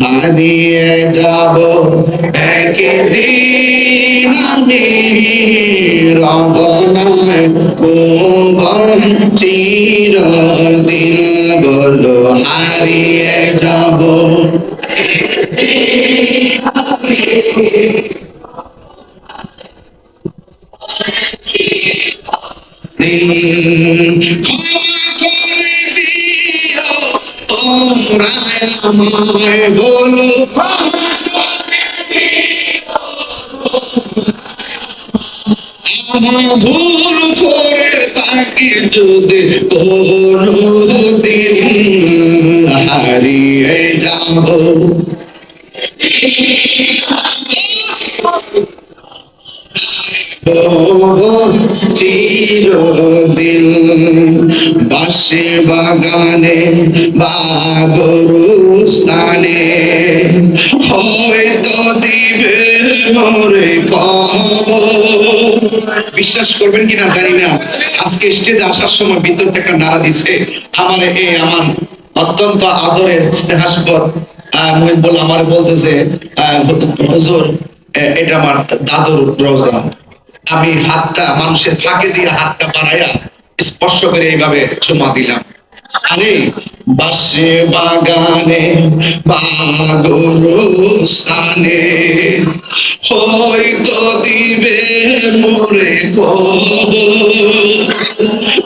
হারিয়ে যাব একদিন আমি রবনায় ভুবন চিরদিন বলো হারিয়ে যাব তোমরা আমায় বলো আমার ভুল করে তাকে যদি কোনদিন হারিয়ে যাব চিরদিন বাসে বাগানে বা গরুস্থানে হয়তো দিবে মরে বিশ্বাস করবেন কিনা জানি না আজকে স্টেজে আসার সময় বিদ্যুৎ একটা নাড়া দিছে আমার অত্যন্ত আদরের স্নেহাস্পদ মহিবুল আমার বলতেছে হুজুর এটা আমার দাদুর রওজা আমি হাতটা মানুষের ফাঁকে দিয়ে হাতটা বাড়াইয়া স্পর্শ করে এইভাবে চুমা দিলাম আরে বাসে বাগানে বা গরুস্থানে হয়তো দিবে মোরে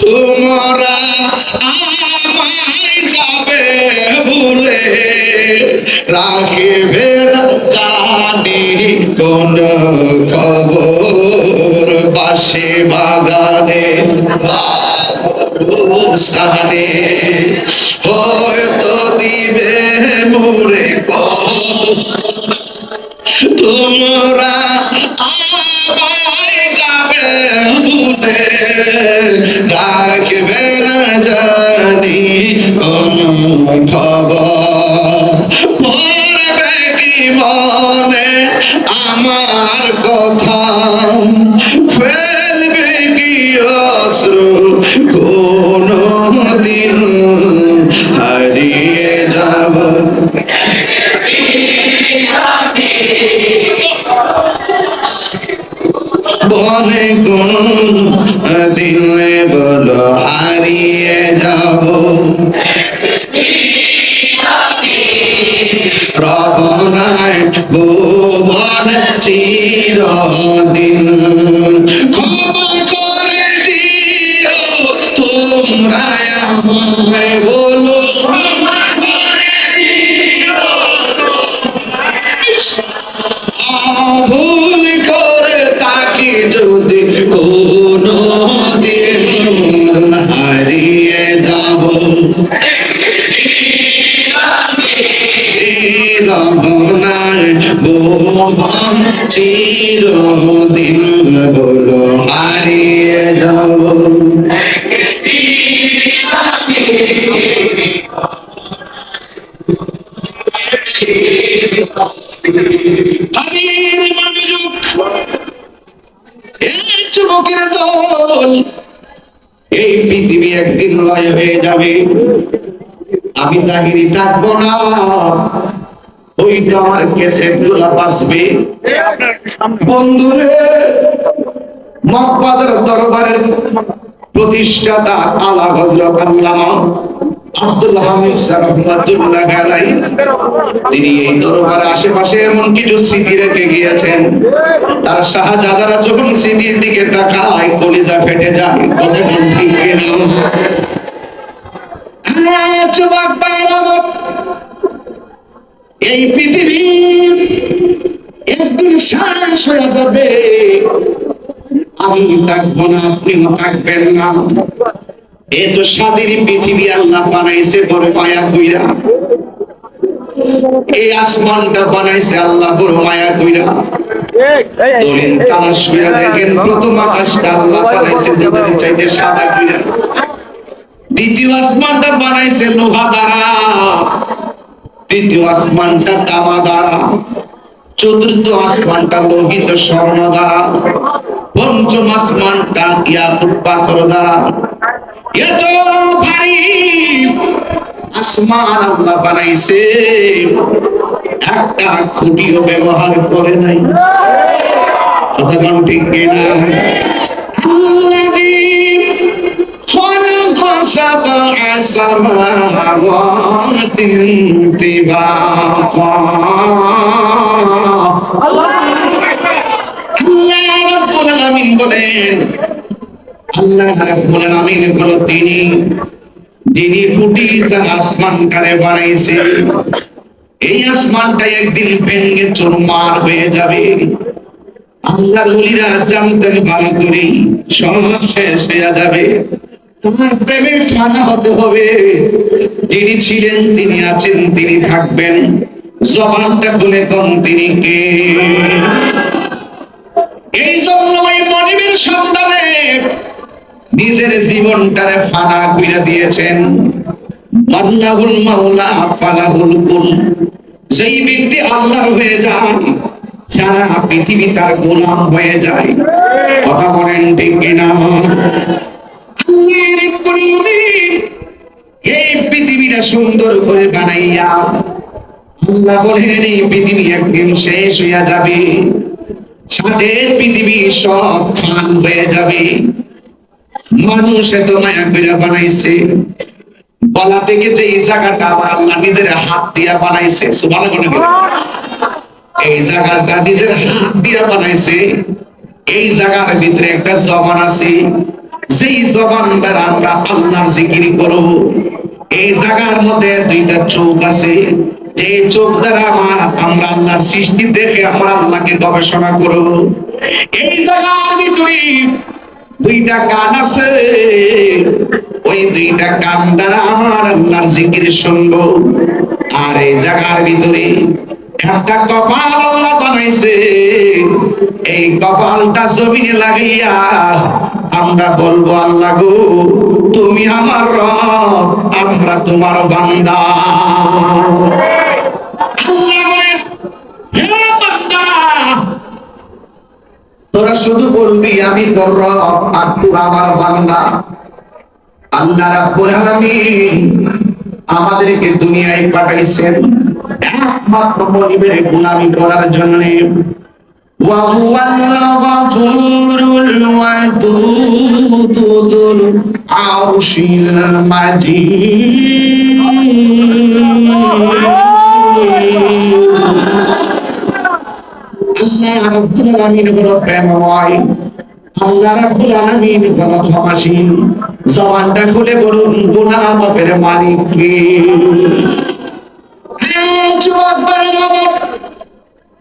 তোমরা আমায় যাবে ভুলে রাখবে জানি কোন খবর বাসে বাগানে স্থানে হয়তো দিবে মোরে তোমরা আমায় যাবে ভুলে রাখবে না জানি কোন খবর পড়বে কি মনে আমার কথা ফেলবে কি অশ্রু কোনো দিন হারিয়ে যাব বনে কোন দিনে বলো হারিয়ে যাব রবনায় ভুবন চিরদিন ক্ষমা করে দিও তোমরা আমায় বলো ভুল করে তাকে যদি কোনো দিন হারিয়ে যাব রবনায় ভুবন চিরদিন বলো হারিয়ে যাব যুবকের দল এই পৃথিবী একদিন লয় হয়ে যাবে আমি তাহিরি থাকবো না ওইটা আমার ক্যাসেট গুলা বাঁচবে বন্ধুরে মগবাজার দরবারের প্রতিষ্ঠাতা আলা হযরত আল্লামা আব্দুল হামিদ রাহমাতুল্লাহ আলাইহি তিনি এই দরবারের আশেপাশে এমন কিছু স্মৃতি রেখে গিয়েছেন তার শাহজাদারা যখন স্মৃতির দিকে তাকায় কলিজা ফেটে যায় কথা ঠিক না যুবক ভাইরা এই পৃথিবী একদিন শেষ হয়ে যাবে আমি থাকবো না আপনিও থাকবেন না এ তো স্বাধীন পৃথিবী আল্লাহ বানাইছে বড় মায়া কইরা এই আসমানটা বানাইছে আল্লাহ বড় মায়া কইরা দলিল তালাশ কইরা দেখেন প্রথম আকাশটা আল্লাহ বানাইছে দুধের চাইতে সাদা কইরা দ্বিতীয় আসমানটা বানাইছে লোহা দ্বারা তৃতীয় আসমানটা তামা দ্বারা চতুর্থ আসমানটা লোহিত স্বর্ণ দ্বারা পঞ্চম আসমানটা ইয়াকুত পাথর দ্বারা এত ভারী আসমান আল্লাহ বানাইছে একটা খুঁটিও ব্যবহার করে নাই। কথা কোন ঠিক কিনা? خلق سبع سماوات طباقا আল্লাহ রাব্বুল আলামিন বলেন, আল্লাহ রাব্বুল আলামিন হলো যিনি কোটি আসমানটারে বানাইছে। এই আসমানটা একদিন ভেঙে চুরমার হয়ে যাবে। আল্লাহর ওলিরা জানতেন ভালো করে সব শেষ হয়ে যাবে। তোমার প্রেমে ফানা হতে হবে। যিনি ছিলেন, তিনি আছেন, তিনি থাকবেন। জবানটা খুলে কোন তিনি কে? এই জন্য ওই মনিবের সন্তানে নিজের জীবনটারে ফানা করে দিয়েছেন। আল্লাহুল মাওলা ফালাহুল কুল। যেই ব্যক্তি আল্লাহর হয়ে যায়, সারা পৃথিবী তার গোলাম হয়ে যায়। কথা বলেন ঠিক কিনা? এই পৃথিবীটা সুন্দর করে বানাইয়া আল্লাহ বলেন এই পৃথিবী একদিন শেষ হইয়া যাবে, সাথে পৃথিবী সব ফান হয়ে যাবে। মানুষ এত মায়া করে বানাইছে, গলা থেকে যে এই জায়গাটা আমার আল্লাহ নিজের হাত দিয়া বানাইছে। সুবহানাল্লাহ। এই জায়গাটা নিজের হাত দিয়া বানাইছে। এই জায়গার ভিতরে একটা জবান আছে, যেই জবান দ্বারা আমরা আল্লাহর জিকির করব। এই জায়গার মধ্যে দুইটা চোখ আছে, যে চোখ দ্বারা আমরা আল্লাহর সৃষ্টি দেখে আমরা আল্লাহকে গবেষণা করব। এই জায়গার ভিতরে দুইটা কান আছে, ওই দুইটা কান দ্বারা আমার আল্লাহর জিকির শুনবো। আর এই জায়গার ভিতরে একটা কপাল আল্লাহ বানাইছে, এই কপালটা জমিনে লাগাইয়া আমরা বলবো আল্লাহ গো তুমি আমার রব, আমরা তোমার বান্দা। আল্লাহ বলেন, হে বান্দা, তোরা শুধু বলবি আমি তোর রব আর তোরা আমার বান্দা। আল্লাহ রাব্বুল আলামিন আমাদেরকে দুনিয়ায় পাঠাইছেন একমাত্র মনিবের গোলামি করার জন্য। ওয়া হুয়াল গফুরুল ওয়াদুদ যুল আরশিল মাজিদ। আল্লাহ রাব্বুল আলামিন বড় প্রেমময়, আল্লাহ রাব্বুল আলামিন বড় ক্ষমাশীল। জবানটা খুলে বলুন গুনাহ মাফের মালিক কে?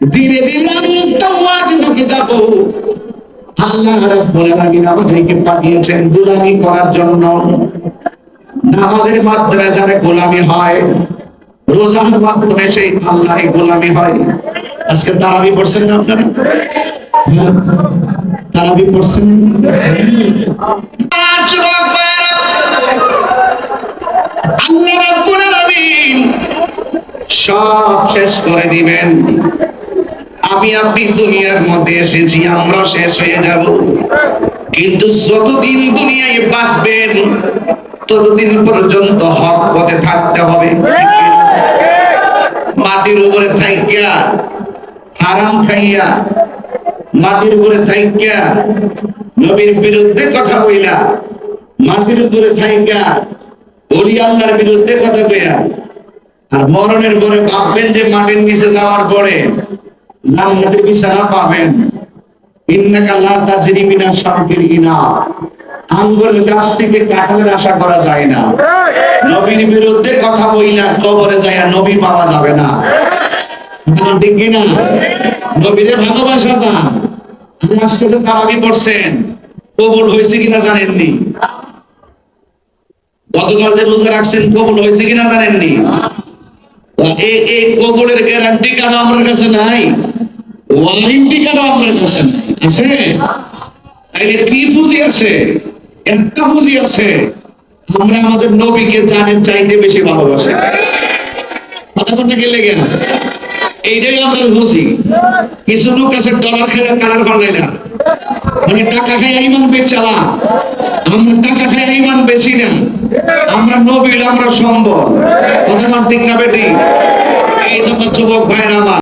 ধীরে ধীরে আমি একটা ওয়াজ ঢুকে যাব। আল্লাহ রাব্বুল আলামিন আমাদেরকে পাঠিয়েছেন গোলামি করার জন্য। নামাজের মাধ্যমে যারা গোলামি হয়, রোজার মাধ্যমে সেই আল্লাহর গোলামি হয়। আজকে তারাবি পড়ছেন না আপনারা? তারাবি পড়ছেন? আল্লাহ রাব্বুল আলামিন সব শেষ করে দিবেন। আমি আপনি দুনিয়ার মধ্যে এসেছি, আমরা শেষ হয়ে যাব, কিন্তু যতদিন দুনিয়ায় বাঁচবেন ততদিন পর্যন্ত হক পথে থাকতে হবে। মাটির উপরে থাইকা হারাম খাইয়া, মাটির উপরে থাইকা নবীর বিরুদ্ধে কথা কইলা, মাটির উপরে থাইকা ওলি আল্লাহর বিরুদ্ধে কথা কইয়া, আর মরণের পরে ভাববেন যে মাটির নিচে যাওয়ার পরে জান্নাতের বিছানা পাবেন। ইন্নাকা লা তাজরি মিনাশ শামকিল ইনা। আঙ্গুর গাছ থেকে কাঁঠালের আশা করা যায় না। নবীর বিরুদ্ধে কথা বইলা কবরে যায় নবী পাওয়া যাবে না। ঠিক কিনা? নবীরে ভালোবাসা যান। আজকে তো তারাবি পড়ছেন, কবুল হয়েছে কিনা জানেননি? গতকাল যে রোজা রাখছেন কবুল হয়েছে কিনা জানেননি? এই কবুলের গ্যারান্টি কার্ড আমার কাছে নাই, ওয়ারেন্টি কার্ড আপনার কাছে আছে। তাইলে কি পুঁজি আছে? একটা পুঁজি আছে, আমরা আমাদের নবীকে জানের চাইতে বেশি ভালোবাসি। কথা বলতে গেলে কেন এইটাই আমরা বুঝি। কিছু লোক আছে ডলার খেয়ে কালার বানাইলা, মানে টাকা খাই ইমান বেচালা। আমরা টাকা খাই ইমান বেশি না, আমরা নবী, আমরা সম্ভব। কথা ঠিক না বেটি? এই এই জন্য যুবক ভাইরা আমার